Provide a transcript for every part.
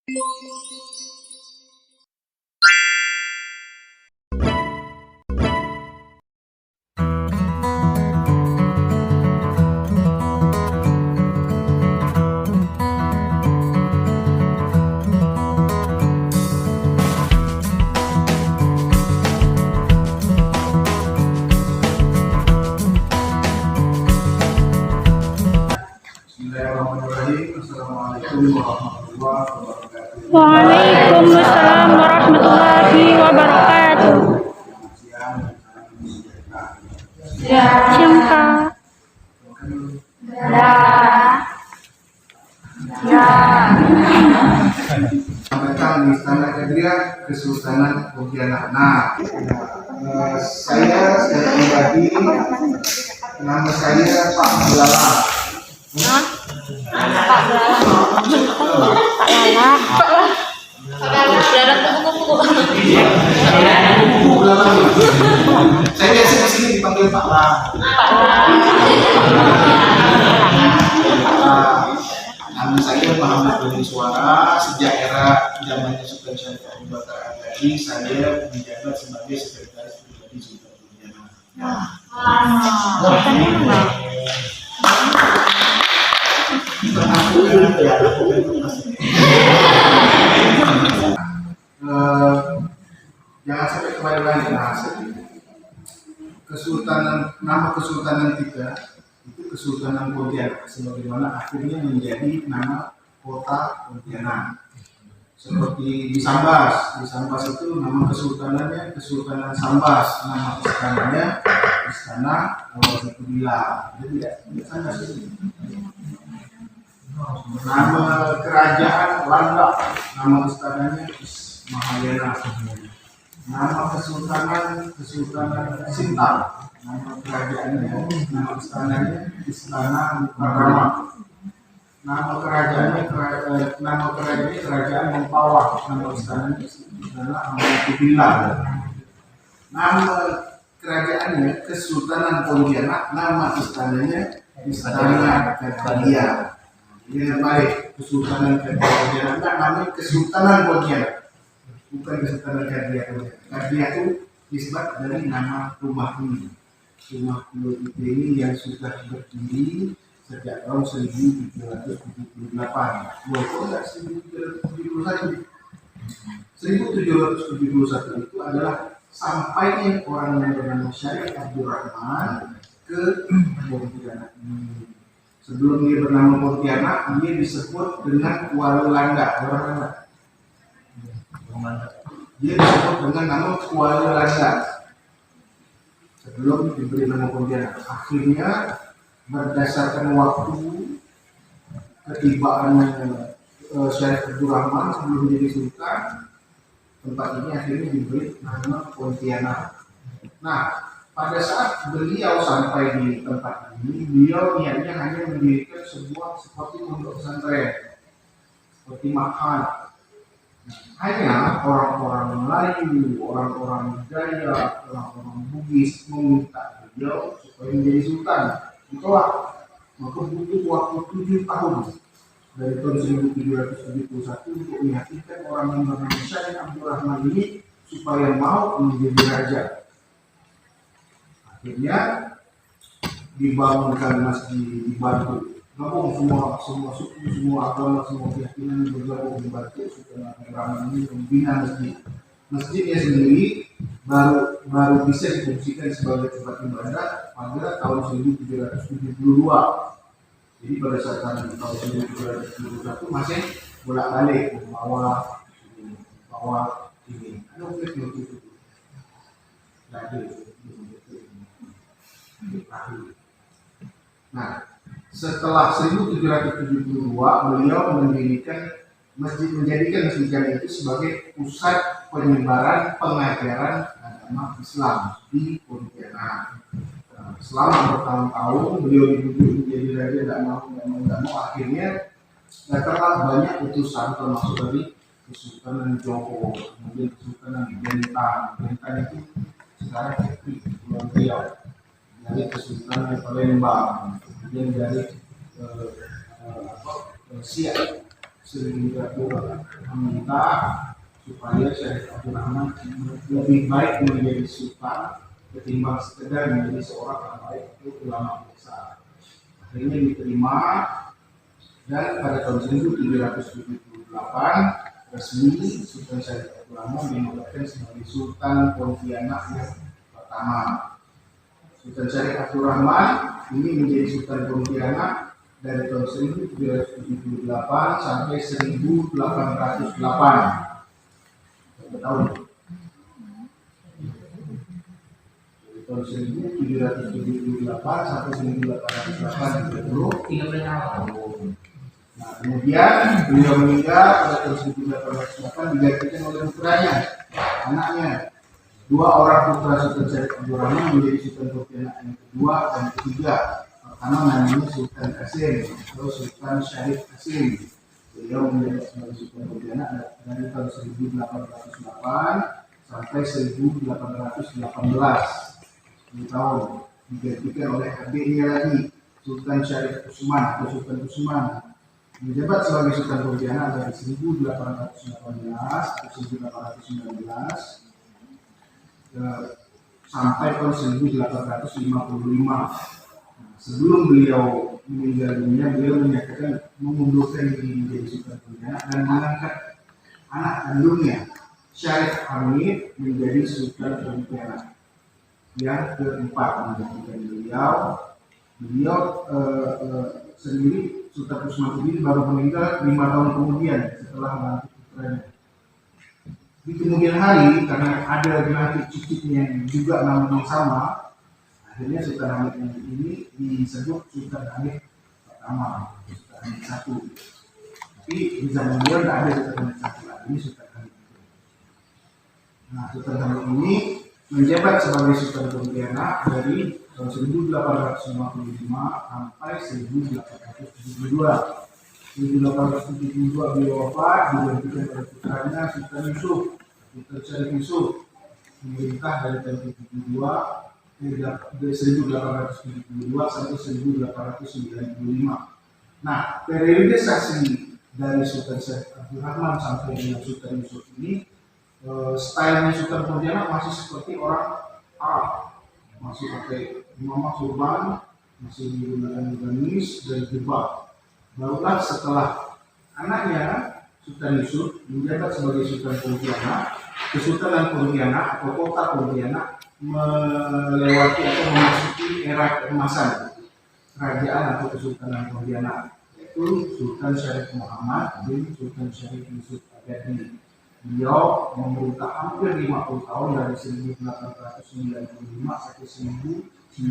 Bismillahirrahmanirrahim. Assalamualaikum warahmatullahi wabarakatuh. Waalaikumsalam warahmatullahi wabarakatuh. Siang Kak. Datang di Istana Kadria Kesultanan Pontianak. Nah, saya pribadi, nama saya Pak Belala. Saya biasa di sini dipanggil Pak La. Nama saya Muhammad Doni Suara. Sejak era zamannya Sultan Syarif Abu Bakar Al-Baghdadi, saya menjabat sebagai sekretaris pribadi Sultan Pontianak. Jangan sampai kembali lagi nama kesultanan kita itu Kesultanan Pontianak, sebagaimana akhirnya menjadi nama kota Pontianak. Seperti di Sambas itu nama kesultanannya Kesultanan Sambas, nama istananya Istana Al-Bila. Jadi tidak sana sih. Nama kerajaan Landa, nama istananya Mahayana. Nama Kesultanan Sintang, nama kerajaannya, nama istananya Istana Mukarramah. Nama kerajaannya Kerajaan Mempawah, nama istananya Istana Al-Bila. Nama kerajaannya Kesultanan Pontianak, nama istananya Istana Kadria. Ini baik, Kesultanan Pontianak namanya Kesultanan Pontianak, bukan Kesultanan Kadria. Kadria itu nisbat dari nama rumah ini. Rumah Pulau Ite ini yang sudah berdiri sejak tahun 1778. Walaupun enggak 1771. 1771 itu adalah sampainya orang yang bernama Syarif Abdurrahman ke Pontianak ini. Sebelum dia bernama Pontianak, dia disebut dengan Kuala Landa. Dia disebut dengan nama Kuala Landa sebelum diberi nama Pontianak. Akhirnya berdasarkan waktu ketibaannya Syarif Abdurrahman sebelum jadi sultan, tempat ini akhirnya diberi nama Pontianak. Nah, pada saat beliau sampai di tempat ini, beliau niatnya hanya mendirikan sebuah seperti pondok pesantren, seperti makan. Hanya orang-orang Melayu, orang-orang Dayak, orang-orang Bugis meminta beliau supaya menjadi sultan. Ditolak. Maka butuh waktu 7 tahun dari tahun 1771 untuk meyakinkan orang yang bernama Syarif Abdurrahman ini supaya mau menjadi raja. Akhirnya dibangunkan masjid di Batu. Gabung semua suku, semua agama, semua keyakinan bergabung di Batu. Sultan Abdurrahman ini membina masjid. Masjidnya sendiri baru bisa difungsikan sebagai tempat ibadah pada tahun 1772. Jadi pada saat tahun 1771 masih bolak-balik bawah ini. Ada mungkin itu. Nah, setelah 1772 beliau menjadikan masjid itu sebagai pusat penyebaran pengajaran agama Islam di Pontianak. Selama bertahun-tahun beliau duduk menjadi raja, tidak mau, akhirnya datanglah banyak utusan termasuk dari Kesultanan Johor, kemudian Kesultanan Bentang itu sekarang Kepri, Pulau Riau, dari Kesultanan Palembang, kemudian dari Siak Sering meminta supaya Syekh Abdul Rahman lebih baik menjadi sultan ketimbang sekedar menjadi seorang yang baik itu ulama besar. Akhirnya diterima dan pada tahun 1778 resmi Sultan Syarif Abdul Rahman dinobatkan sebagai Sultan Pontianak yang pertama. Sultan Syarif Abdul Rahman ini menjadi Sultan Pontianak dari tahun 1778 sampai 1808. Berapa tahun? Dari tahun 1778 sampai 1808 30 tahun. Nah, kemudian beliau meninggal pada tahun 1808 digantikan oleh putranya, anaknya. Dua orang putra Sultan Syarif Abdul Rahman menjadi Sultan Pontianak yang kedua dan ketiga. Pertama namanya Sultan Qasim atau Sultan Syarif Qasim. Beliau menjadi sebagai Sultan Pontianak dari tahun 1808 sampai 1818. 10 tahun digantikan oleh adiknya lagi Sultan Syarif Usman atau Sultan Usman, menjabat sebagai Sultan Pontianak dari 1818 atau 1819 sampai tahun 1855. Sebelum beliau meninggal dunia, beliau menyatakan mengundurkan diri menjadi Sultan Pontianak dan mengangkat anak kandungnya Syarif Hamid menjadi Sultan Pontianak yang keempat menggantikan beliau. Beliau sendiri Sultan Usman ini baru meninggal 5 tahun kemudian setelah melantik putranya. Di kemudian hari karena ada dilantik cicitnya yang juga namanya sama, akhirnya Sultan Hamid ini disebut Sultan Hamid pertama, Sultan Hamid satu. Tapi di zaman beliau tidak ada Sultan Hamid satu lagi, ini Sultan Hamid. Nah, Sultan Hamid ini menjabat sebagai Sultan Pontianak dari tahun 1855 sampai 1872. 1872 beliau wafat, digantikan oleh putranya Sultan Yusuf, Sultan Syarif Yusuf, memerintah dari tahun 1872 sampai 1895. Nah, periode saksi dari Sultan Syarif Abdul Rahman sampai dengan Sultan Yusuf ini, stylenya Sultan Pontianak masih seperti orang Arab, masih pakai imamah surban, masih menggunakan gamis dan jubah. Barulah setelah anaknya Sultan Yusuf menjabat sebagai Sultan Pontianak, Kesultanan Pontianak atau Kota Pontianak melewati atau memasuki era keemasan kerajaan atau Kesultanan Pontianak, yaitu Sultan Syarif Muhammad bin Sultan Syarif Yusuf Abadi. Beliau memerintah hampir 50 tahun dari 1895 sampai 1944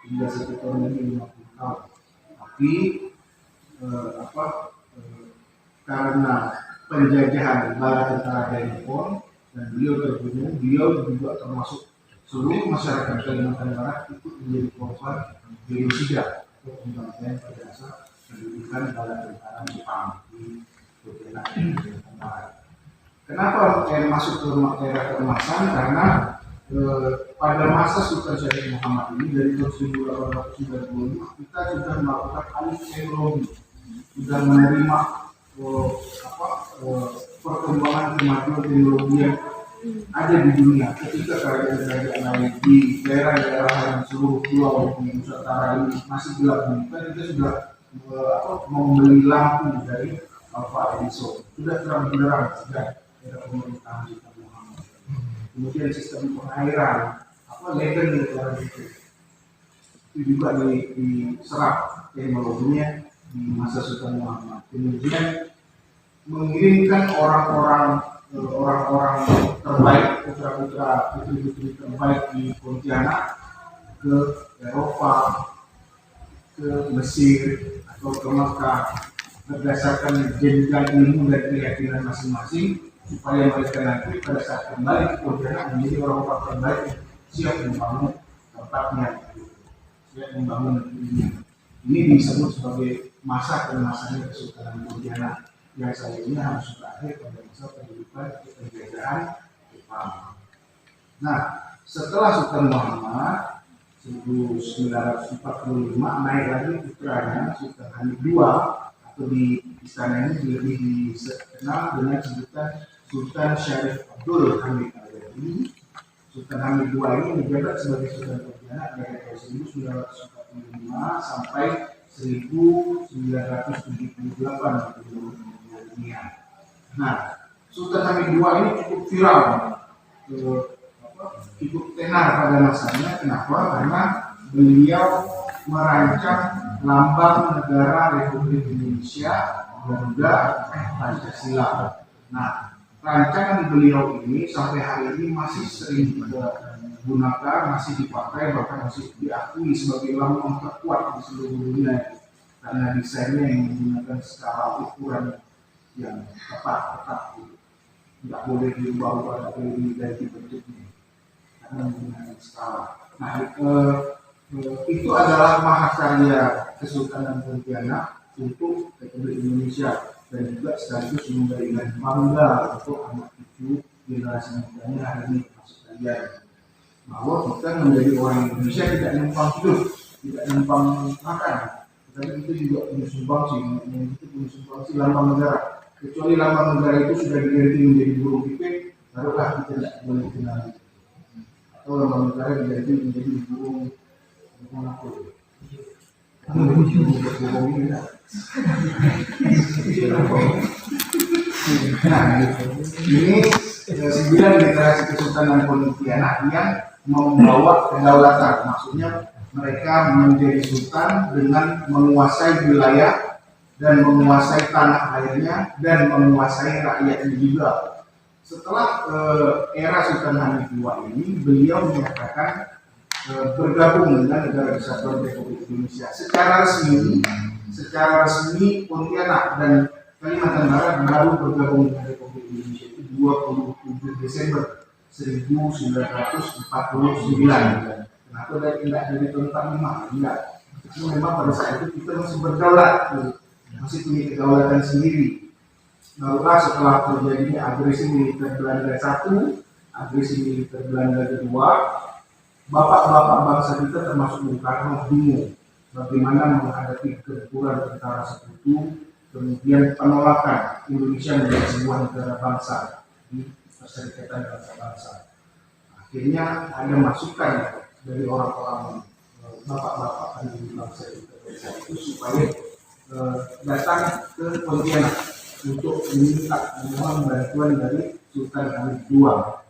hingga satu tahun ini 50 tahun. Tapi karena penjajahan bala tentara dari Jepang dan beliau terbunuh, beliau juga termasuk seluruh masyarakat Kalimantan Barat ikut menjadi korban genosida atau pembantaian pada dasar pendidikan bala tentara Jepang di Pontianak Kalimantan Barat. Kenapa masuk ke era keemasan? Karena pada masa Sultan Syarif Muhammad ini dari tahun 1895 kita sudah melakukan alih teknologi, sudah menerima perkembangan kemajuan teknologi yang ada di dunia. Ketika kerajaan-kerajaan lain di daerah-daerah yang seluruh pulau di Nusantara ini masih gelap gulita, kita sudah membeli lampu dari Alfa Edison, sudah terang benderang sejak era pemerintahan Sultan Muhammad. Kemudian sistem pengairan, legend itu juga diserap teknologinya di masa Sultan Muhammad. Kemudian mengirimkan orang-orang terbaik, putra-putra putri-putri terbaik di Pontianak ke Eropa, ke Mesir atau ke Mekah berdasarkan jenjang ilmu dan keyakinan masing-masing, supaya mereka nanti pada saat kembali ke Pontianak menjadi orang-orang terbaik yang siap membangun tempatnya, siap membangun negerinya. Ini disebut sebagai masa keemasan Kesultanan Pontianak yang selanjutnya harus berakhir pada masa kehidupan penjajahan Jepang. Nah, setelah Sultan Muhammad 1945 naik lagi putranya Sultan Hamid II atau di istana ini lebih dikenal dengan sebutan Sultan Syarif Abdul Hamid Al-Ghazali. Sultan Hamid II ini menjabat sebagai Sultan Pontianak dari tahun 1945 sampai 1978 meninggal dunia. Nah, Sultan Hamid II ini cukup viral, cukup tenar pada masanya. Kenapa? Karena beliau merancang lambang negara Republik Indonesia dan juga Pancasila. Nah, rancangan beliau ini sampai hari ini masih sering digunakan, masih dipakai, bahkan masih diakui sebagai lambang terkuat di seluruh dunia karena desainnya yang menggunakan skala ukuran yang ketat, tidak boleh diubah-ubah, tidak boleh diganti bentuknya karena menggunakan skala. Nah, itu adalah mahakarya Kesultanan Pontianak untuk Republik Indonesia dan juga sekaligus memberikan bangga untuk anak cucu generasi mudanya hari ini termasuk kalian, bahwa kita menjadi orang Indonesia tidak numpang hidup, tidak numpang makan, tetapi itu juga punya sumbangsi, itu punya sumbangsi lambang negara. Kecuali lambang negara itu sudah diganti menjadi burung pipit, barulah kita tidak boleh kenal. Atau lambang negara diganti menjadi burung apa? Burung ini lah. Nah, ini 9 generasi Kesultanan Pontianak yang membawa kedaulatan, maksudnya mereka menjadi sultan dengan menguasai wilayah dan menguasai tanah airnya dan menguasai rakyatnya juga. Setelah era Sultan Hamid II ini, beliau menyatakan bergabung dengan Negara Kesatuan Republik Indonesia. Secara resmi Pontianak dan Kalimantan Barat baru bergabung dengan Republik Indonesia itu 27 Desember 1949. Kenapa tidak dari tahun 45? Tidak. Itu memang pada saat itu kita masih berdaulat, masih punya kedaulatan sendiri. Barulah setelah terjadinya agresi militer Belanda I, agresi militer Belanda II, bapak-bapak bangsa kita termasuk Bung Karno bingung bagaimana menghadapi gempuran tentara sekutu, kemudian penolakan Indonesia menjadi sebuah negara bangsa di Perserikatan Bangsa-Bangsa. Akhirnya ada masukan dari orang-orang bapak-bapak pendiri bangsa itu supaya datang ke Pontianak untuk meminta memohon bantuan dari Sultan Hamid II.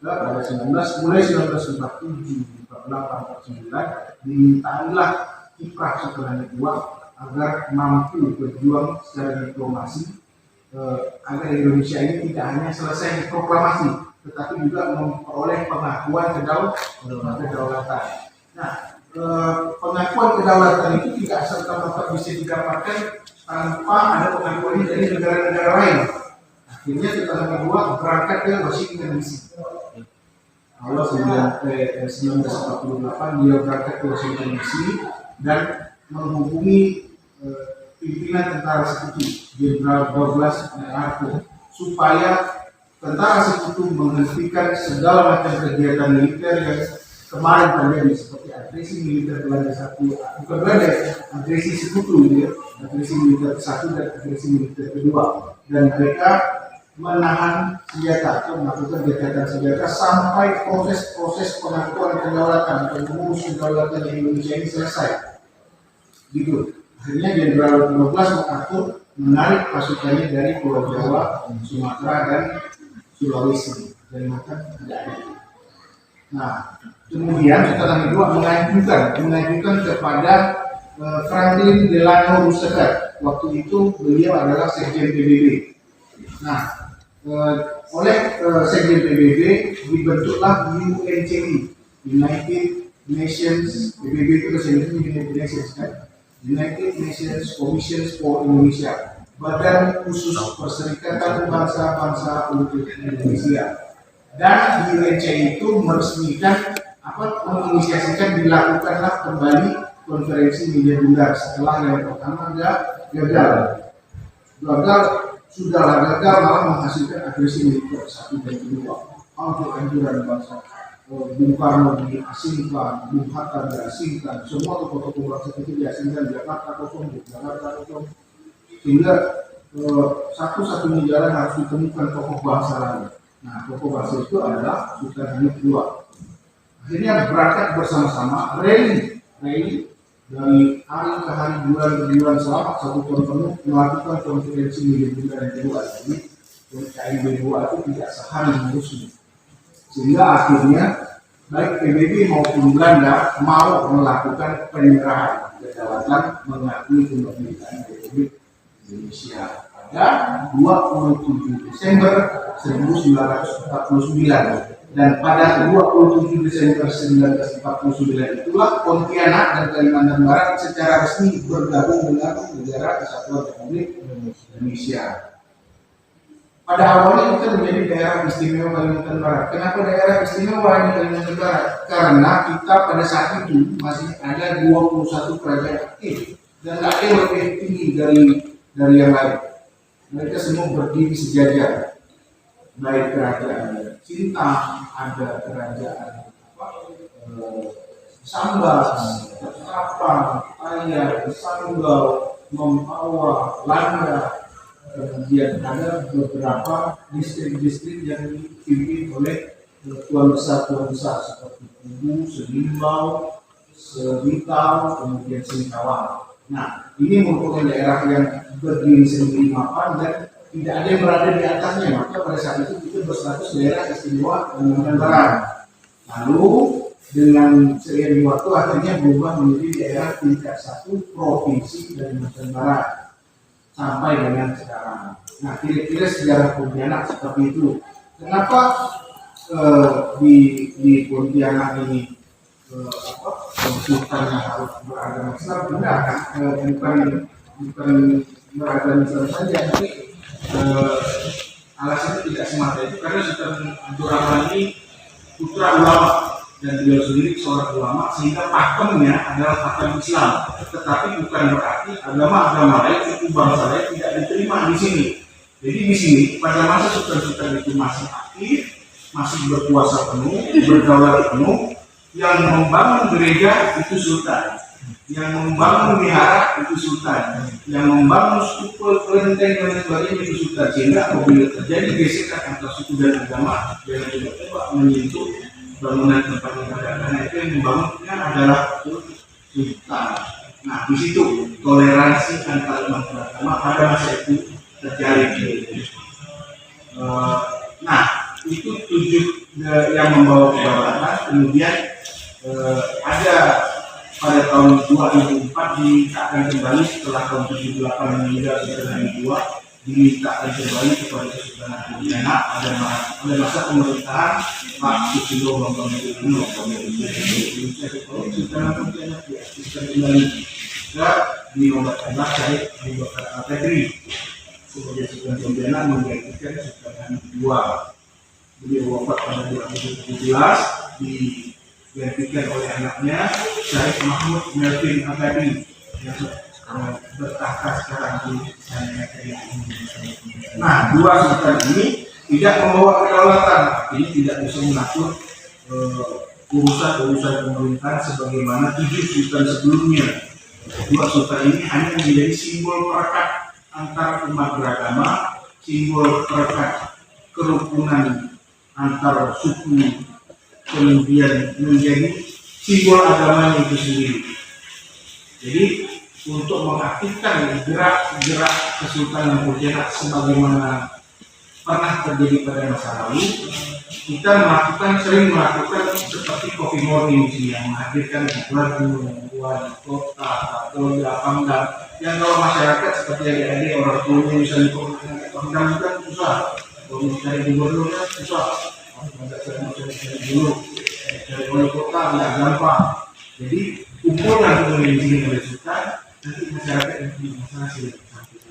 Pada mulai 1947, 48, 49 dimintalah kiprah Sultan Hamid II agar mampu berjuang secara diplomasi agar Indonesia ini tidak hanya selesai proklamasi, tetapi juga memperoleh pengakuan kedaulatan. Nah, pengakuan kedaulatan itu tidak serta-merta bisa didapatkan tanpa ada pengakuan dari negara-negara lain. Akhirnya Sultan Hamid II berangkat ke Washington DC. Awal 1948 dia berangkat ke Washington DC dan menghubungi pimpinan tentara sekutu Jenderal Douglas MacArthur supaya tentara sekutu menghentikan segala macam kegiatan militer yang kemarin terjadi seperti agresi militer Belanda I, bukan Belanda, agresi sekutu, ya, agresi militer I dan agresi militer II, dan mereka menahan senjata atau melakukan gencatan senjata sampai proses pengakuan kedaulatan dan mengurus kedaulatan Indonesia ini selesai. Gitu. Akhirnya Jenderal Douglas MacArthur menarik pasukannya dari Pulau Jawa, Sumatera dan Sulawesi. Kalimantan tidak ada. Nah, kemudian Sultan Hamid II mengajukan kepada Franklin Delano Roosevelt. Waktu itu beliau adalah Sekjen PBB. Nah, oleh Sekjen PBB dibentuklah UNCI, United Nations. PBB itu United Nations kan? United Nations Commission for Indonesia, Badan Khusus Perserikatan Bangsa-Bangsa untuk Indonesia. Dan di UNCI itu meresmikan menginisiasikan dilakukanlah kembali konferensi media bundar setelah yang pertama gagal malah menghasilkan agresi militer satu dan kedua, hancur-hancuran bangsa. Bung Karno diasingkan, Bung Hatta diasingkan, semua tokoh-tokoh bangsa itu diasingkan. Jakarta kosong, sehingga satu-satunya jalan harus ditemukan tokoh bangsa lain. Nah, tokoh bangsa itu adalah Sultan Hamid II. Akhirnya berangkat bersama-sama rally dari hari ke hari, bulan ke bulan, selama 1 tahun penuh melakukan konferensi militer yang kedua. Jadi KMB II itu tidak sehari mengurusnya, sehingga akhirnya baik PBB maupun Belanda mau melakukan penyerahan kedaulatan mengakui kemerdekaan Republik Indonesia pada 27 Desember 1949. Dan pada 27 Desember 1949 itulah Pontianak dan Kalimantan Barat secara resmi bergabung dengan Negara Kesatuan Republik Indonesia. Pada awalnya kita menjadi daerah istimewa Kalimantan Barat. Kenapa daerah istimewa ini Kalimantan Barat? Karena kita pada saat itu masih ada 21 kerajaan aktif dan tidak ada yang lebih tinggi dari yang lain. Mereka semua berdiri sejajar. Baik kerajaan Sintang, ada kerajaan Sambas, Ketapang, Ayar, Sanggau, Mempawah, Landa. Kemudian ada beberapa distrik-distrik yang dipimpin oleh tuan besar seperti Kubu, Selimbau, Sebitau, kemudian Singkawang. Nah, ini merupakan daerah yang berdiri sendiri mapan dan tidak ada yang berada di atasnya, maka pada saat itu kita berstatus daerah istimewa Kalimantan Barat. Lalu dengan seiring waktu akhirnya berubah menjadi daerah tingkat 1 provinsi Kalimantan Barat sampai dengan sekarang. Nah, kira-kira sejarah Pontianak seperti itu. Kenapa di Pontianak ini sultannya harus beragama Islam? Benar kan? Bukan beragama Islam saja, tapi alasannya tidak semata itu karena Sultan Abdul Rahman ini putra ulama dan beliau sendiri seorang ulama, sehingga pakemnya adalah pakem Islam. Tetapi bukan berarti agama-agama lain, suku bangsa lain tidak diterima di sini. Jadi di sini pada masa sultan-sultan itu masih aktif, masih berkuasa penuh, berdaulat penuh. Yang membangun gereja itu sultan, yang membangun wihara itu sultan, yang membangun stupa, kelenteng dan sebagainya itu sultan. Sehingga apabila terjadi gesekan antar suku dan agama, jangan coba menyentuh bangunan tempat ibadah, karena itu yang membangunnya adalah sultan. Nah, di situ toleransi antar umat beragama pada masa itu terjalin. Nah, itu 7 yang membawa kedaulatan. Kemudian ada pada tahun 2004 dimintakan kembali setelah tahun 78 meninggal Sultan Hamid II, dimintakan kembali kepada Kesultanan Pontianak pada masa pemerintahan Pak Susilo Bambang Yudhoyono. Sultan Pontianak diaktifkan kembali juga dinobatkanlah Syekh Abu Bakar Al-Qadri sebagai Sultan Pontianak, menggantikan Sultan Hamid II. Beliau wafat pada 2017 digantikan oleh anaknya Syekh Mahmud Melvin Al-Qadri yang bertahta sekarang di sana. Nah, 2 sultan ini tidak membawa kedaulatan, artinya tidak bisa mengatur urusan-urusan pemerintahan sebagaimana 7 sultan sebelumnya. 2 sultan ini hanya menjadi simbol perekat antar umat beragama, simbol perekat kerukunan antar suku, kemudian menjadi simbol agamanya itu sendiri. Jadi untuk mengaktifkan gerak-gerak Kesultanan Pontianak sebagaimana pernah terjadi pada masa lalu, kita sering melakukan seperti coffee morning yang menghadirkan gubernur, wali kota, kapolda, pangdam, yang kalau masyarakat seperti adik-adik orang tuanya misalnya pangdam kan susah, kalau mencari gubernurnya susah, cari dulu, cari wali kota nggak gampang. Jadi kumpulan kemudian di sini oleh sultan, nanti masyarakat yang punya masalah sudah disampaikan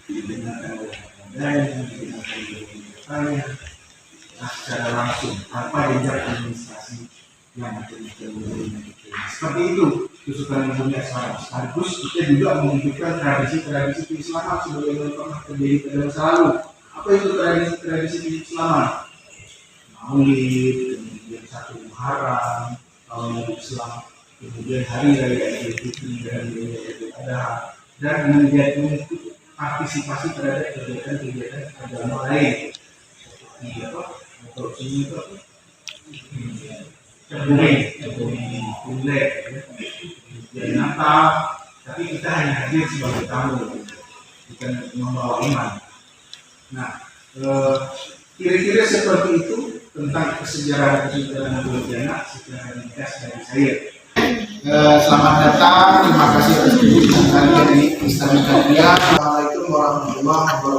didengarkan oleh yang secara langsung tanpa jejak administrasi yang seperti itu Kesultanan punya sekaligus kita juga menunjukkan tradisi-tradisi keislaman sebagaimana pernah terjadi pada masa lalu. Apa itu tradisi-tradisi keislaman? Maulid, kemudian 1 Muharram, tahun Islam, kemudian hari raya Idul Fitri dan hari raya Idul Adha, dan mengikuti partisipasi terhadap kegiatan-kegiatan agama lain seperti untuk sini itu ceburi, imlek, dan Natal, tapi kita hanya hadir sebagai tamu, bukan membawa iman. Nah, kira-kira seperti itu tentang kesejarahan Pontianak secara ringkas dari saya. Selamat datang, terima kasih atas kedatangan kalian di Istana Karya. Assalamualaikum warahmatullahi wabarakatuh.